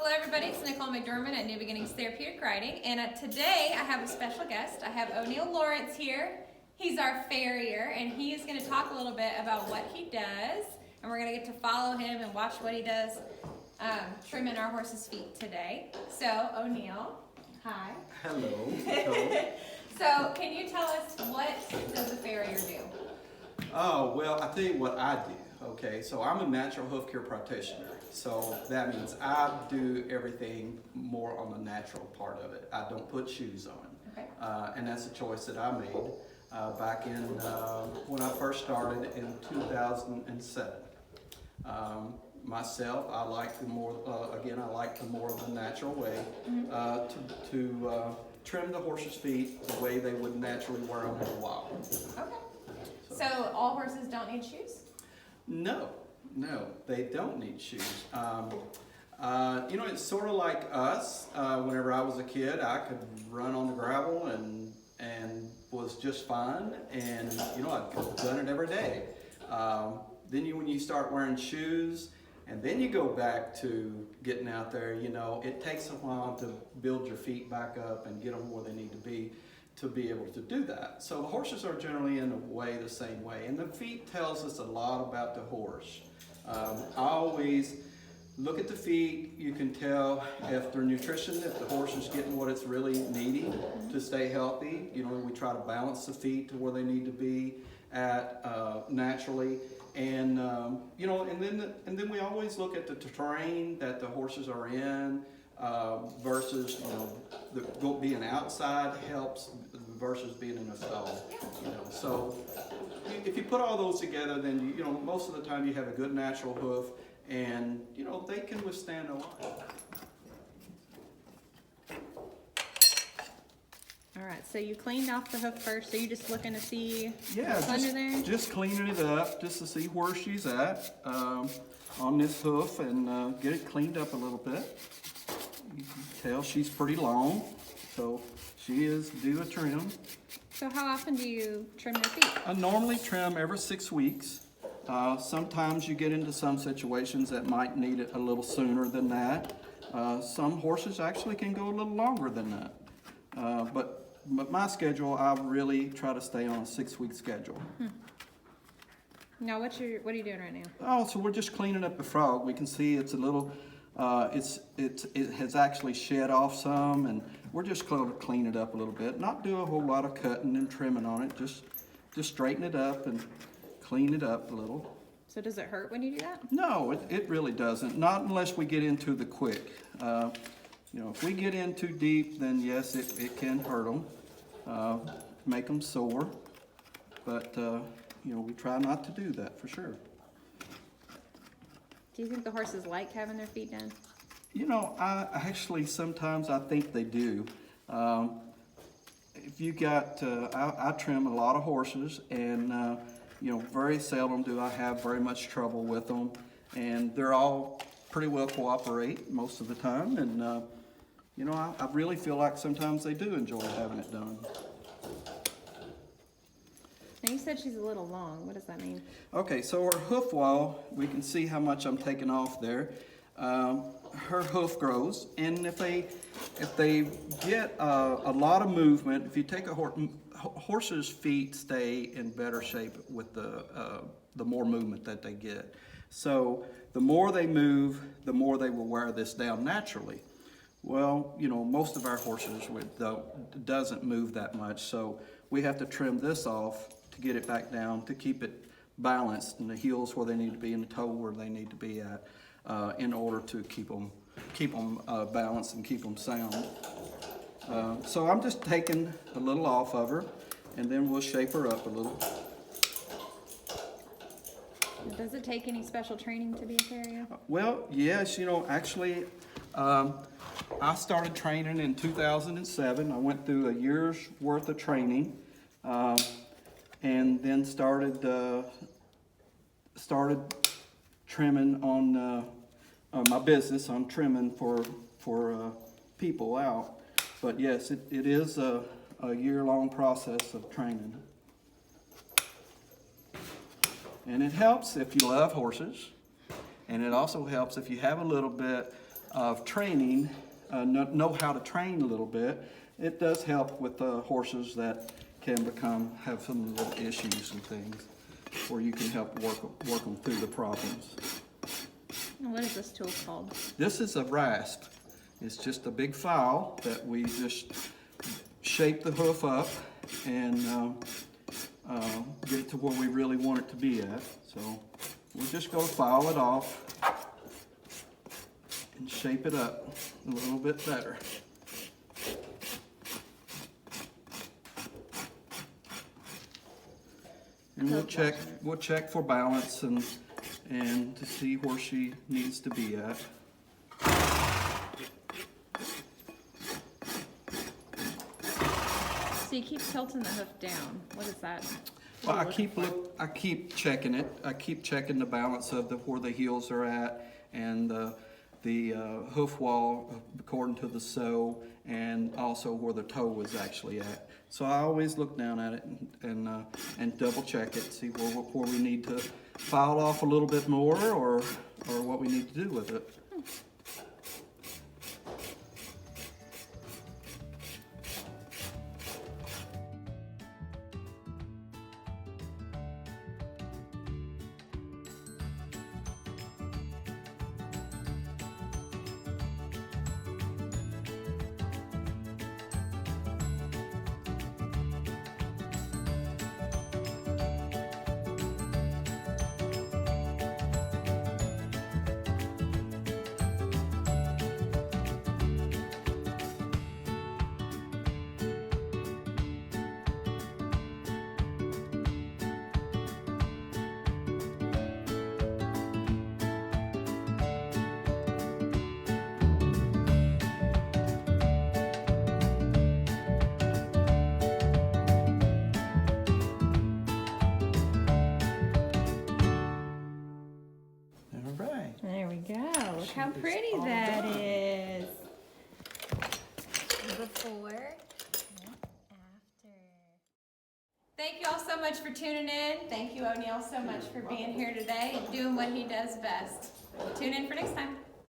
Hello everybody, it's Nicole McDermott at New Beginnings Therapeutic Riding, and today I have a special guest. I have O'Neil Lawrence here. He's our farrier, and he is going to talk a little bit about what he does, and we're going to get to follow him and watch what he does trimming our horses' feet today. So, O'Neil, hi. Hello. So, can you tell us what does a farrier do? Oh, well, I tell you what I do. Okay, so I'm a natural hoof care practitioner. So that means I do everything more on the natural part of it. I don't put shoes on. Okay. And that's a choice that I made back in when I first started in 2007. Myself, I like the more, I like the more of the natural way to trim the horse's feet the way they would naturally wear them in the wild. Okay. So all horses don't need shoes? No, they don't need shoes. You know, it's sort of like us. Whenever I was a kid, I could run on the gravel and was just fine. And you know, I've done it every day. Then when you start wearing shoes, and then you go back to getting out there, you know, it takes a while to build your feet back up and get them where they need to be able to do that. So the horses are generally in a way the same way, and the feet tells us a lot about the horse. I always look at the feet. You can tell if they're nutrition, if the horse is getting what it's really needing to stay healthy. You know, we try to balance the feet to where they need to be at naturally. And you know, and then we always look at the terrain that the horses are in versus, you know, being outside helps versus being in a stall. You know, so if you put all those together, then you know, most of the time you have a good natural hoof, and you know, they can withstand a lot. All right, so you cleaned off the hoof first, so you're just looking to see Yeah, what's under there? just cleaning it up just to see where she's at on this hoof, and get it cleaned up a little bit. You can tell she's pretty long, so she is due a trim. So how often do you trim their feet? I normally trim every 6 weeks. Sometimes you get into some situations that might need it a little sooner than that. Some horses actually can go a little longer than that. But my schedule, I really try to stay on a 6-week schedule. Now, what are you doing right now? Oh, so we're just cleaning up the frog. We can see it's a little, it has actually shed off some, and we're just going to clean it up a little bit. Not do a whole lot of cutting and trimming on it. Just straighten it up and clean it up a little. So does it hurt when you do that? No, it really doesn't. Not unless we get into the quick. You know, if we get in too deep, then yes, it can hurt them, make them sore. But, you know, we try not to do that for sure. Do you think the horses like having their feet done? You know, sometimes I think they do. If you got, I trim a lot of horses, and, you know, very seldom do I have very much trouble with them. And they're all pretty well cooperate most of the time. And, you know, I really feel like sometimes they do enjoy having it done. Now, you said she's a little long. What does that mean? Okay, so her hoof wall, we can see how much I'm taking off there. Her hoof grows, and if they get a lot of movement, if you take a horse's feet stay in better shape with the more movement that they get. So the more they move, the more they will wear this down naturally. Well, you know, most of our horses doesn't move that much, so we have to trim this off to get it back down, to keep it balanced, and the heels where they need to be and the toe where they need to be at, in order to keep them balanced and keep them sound. So I'm just taking a little off of her, and then we'll shape her up a little. Does it take any special training to be a farrier? Well, yes, you know, actually, I started training in 2007. I went through a year's worth of training, and then started trimming on my business. I'm trimming for people out. But yes, it is a year-long process of training. And it helps if you love horses, and it also helps if you have a little bit of training, know how to train a little bit, it does help with horses that can have some little issues and things, where you can help work them through the problems. What is this tool called? This is a rasp. It's just a big file that we just shape the hoof up and get it to where we really want it to be at. So we're just going to file it off and shape it up a little bit better. And we'll check for balance and to see where she needs to be at. So you keep tilting the hoof down. What is that? Well, I keep checking it. I keep checking the balance of where the heels are at and the hoof wall according to the sew, and also where the toe is actually at. So I always look down at it and double check it, see where we need to file off a little bit more or what we need to do with it. There we go. Look how pretty that is. Before and after. Thank you all so much for tuning in. Thank you, O'Neil, so much for being here today and doing what he does best. Tune in for next time.